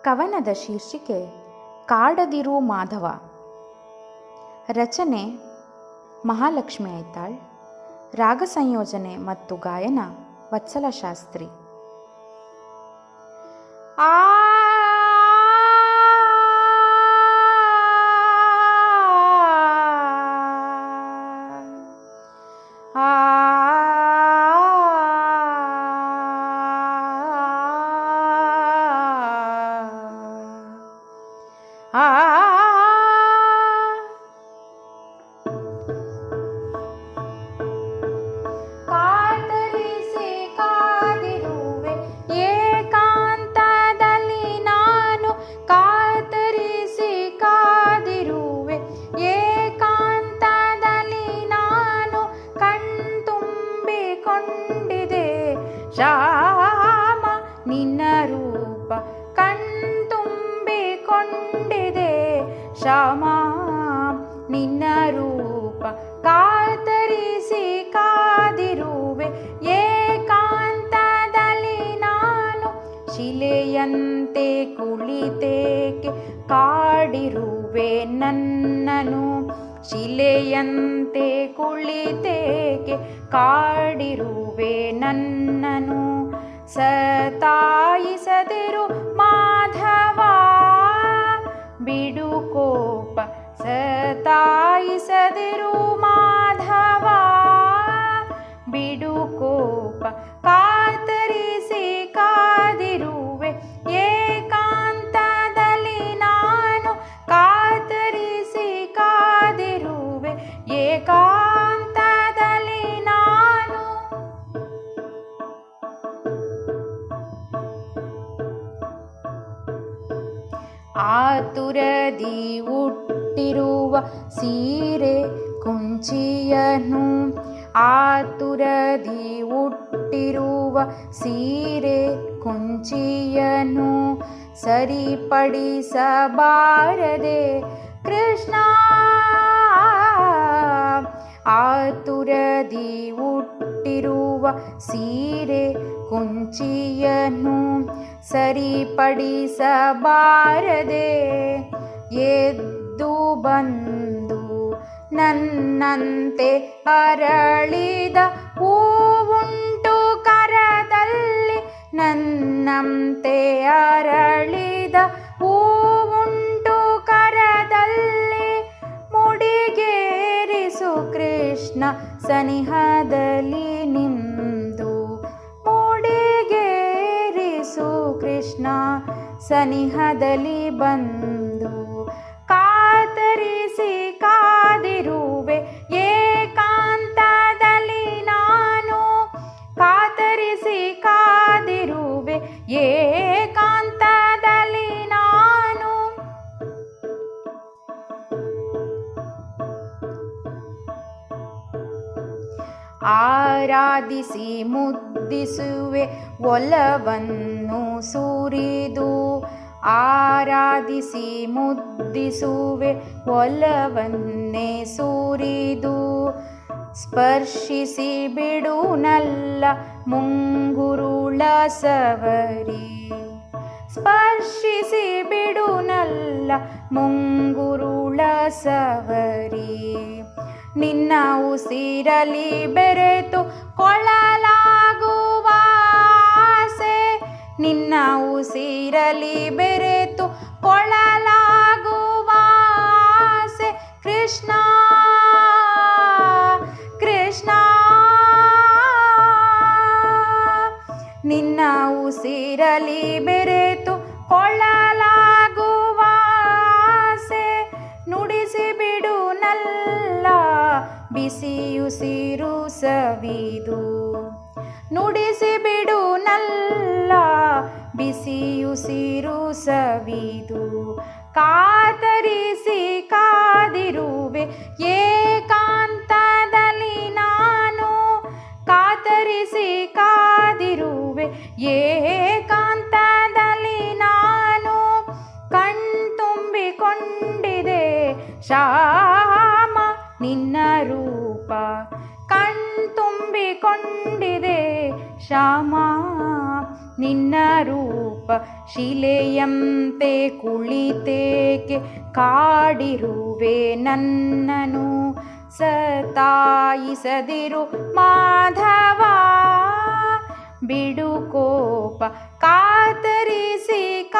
ಕವನದ ಶೀರ್ಷಿಕೆ ಕಾಡದಿರು ಮಾಧವ. ರಚನೆ ಮಹಾಲಕ್ಷ್ಮಿ ಐತಾಳ್. ರಾಗ ಸಂಯೋಜನೆ ಮತ್ತು ಗಾಯನ ವತ್ಸಲ ಶಾಸ್ತ್ರಿ. ಕಾತರಿಸಿ ಕಾದಿರುವೆ ಏಕಾಂತದಲ್ಲಿ ನಾನು, ಕಾತರಿಸಿ ಕಾದಿರುವೆ ಏಕಾಂತದಲ್ಲಿ ನಾನು, ಕಣ್ತುಂಬಿಕೊಂಡಿದೆ ಶ್ಯಾಮ ನಿನ್ನ ರೂಪ, ಕಣ್ತುಂಬಿಕೊಂಡಿದೆ ಶ್ಯಾಮ ನಿನ್ನ ರೂಪ. ಕಾತರಿಸಿ ಕಾದಿರುವೆ ಏಕಾಂತದಲ್ಲಿ ನಾನು, ಶಿಲೆಯಂತೆ ಕುಳಿತೇಕೆ ಕಾಡಿರುವೆ ನನ್ನನು, ಶಿಲೆಯಂತೆ ಕುಳಿತೇಕೆ ಕಾಡಿರುವೆ ನನ್ನನು. ಸತಾಯಿಸದಿರು ಮಾಧವ ಬಿಡು ಕೋಪ, ಸತಾಯಿಸದಿರು ಮಾಧವ ಬಿಡು ಕೋಪ. ಕಾತರಿಸಿ ಕಾದಿರುವೆ ಏಕಾಂತದಲ್ಲಿ ನಾನು, ಕಾತರಿಸಿ ಕಾದಿರುವೆ ಏಕಾಂತದಲ್ಲಿ ನಾನು. ಆತುರದಿ ಹುಟ್ಟಿರುವ ಸೀರೆ ಕುಂಚಿಯನು, ಆತುರದಿ ಹುಟ್ಟಿರುವ ಸೀರೆ ಕುಂಚಿಯನು, ಸರಿಪಡಿಸಬಾರದೆ ಕೃಷ್ಣ. ಆತುರದಿ ಹುಟ್ಟಿರುವ ಸೀರೆ ಕುಂಚಿಯನು, ಸರಿಪಡಿಸಬಾರದೆ ಎದ್ದು ಬಂದು ನನ್ನಂತೆ ಅರಳಿದ ಹೂವುಂಟು ಕರದಲ್ಲಿ, ನನ್ನಂತೆ ಅರಳಿದ ಹೂವುಂಟು ಕರದಲ್ಲಿ. ಮುಡಿಗೇರಿಸು ಕೃಷ್ಣ ಸನಿಹದಲ್ಲಿ ನಿಂದು, ಮುಡಿಗೇರಿಸು ಕೃಷ್ಣ ಸನಿಹದಲ್ಲಿ ಬಂದು. ಕಾತರಿಸಿ ಕಾದಿರುವೆ ಏಕಾಂತದಲ್ಲಿ ನಾನು, ಕಾತರಿಸಿ ಕಾದಿರುವೆ ಏಕಾಂತದಲ್ಲಿ ನಾನು. ಆರಾಧಿಸಿ ಮುದ್ದಿಸುವೆ ಒಲವನ್ನು ಸುರಿದು, ಆರಾಧಿಸಿ ಮುದ್ದಿಸುವೆ ಒಲವನ್ನೇ ಸುರಿದು. ಸ್ಪರ್ಶಿಸಿ ಬಿಡುನಲ್ಲ ಮುಂಗುರುಳ ಸವರಿ, ಸ್ಪರ್ಶಿಸಿ ಬಿಡುನಲ್ಲ ಮುಂಗುರುಳ ಸವರಿ. ನಿನ್ನ ಉಸಿರಲಿ ಬೆರೆತು ಕೊಳ್ಳಲಾಗುವ ಆಸೆ, ನಿನ್ನ ಉಸಿರಲಿ ಬೆರೆತು ಕೊಳ್ಳಲಾಗುವ ಆಸೆ. ಕೃಷ್ಣ ಕೃಷ್ಣ ನಿನ್ನ ಉಸಿರಲಿ ಬೆರೆತು ಕೊಳ್ಳಲಾಗುವ ಆಸೆ. ನುಡಿಸಿ ಬಿಡು ನಲ್ಲ ಬಿಸಿಯುಸಿರು ಸವಿದು, ನುಡಿಸಿ ಬಿಡು ನಲ್ಲ ಬಿಸಿಯುಸಿರು ಸವಿದು. ಕಾತರಿಸಿ ಕಾದಿರುವೆ ಏಕಾಂತದಲ್ಲಿ ನಾನು, ಕಾತರಿಸಿ ಕಾದಿರುವೆ ಏಕಾಂತದಲ್ಲಿ ನಾನು. ಕಣ್ತುಂಬಿಕೊಂಡಿದೆ ಶ್ಯಾಮ ನಿನ್ನ ರೂಪ, ಕಣ್ತುಂಬಿಕೊಂಡಿದೆ ಶ್ಯಾಮ ನಿನ್ನ ರೂಪ. ಶಿಲೆಯಂತೆ ಕುಳಿತೇಕೆ ಕಾಡಿರುವೆ ನನ್ನನು ಸತಾಯಿಸದಿರು ಮಾಧವ. ಬಿಡು ಕೋಪ ಕಾತರಿಸಿ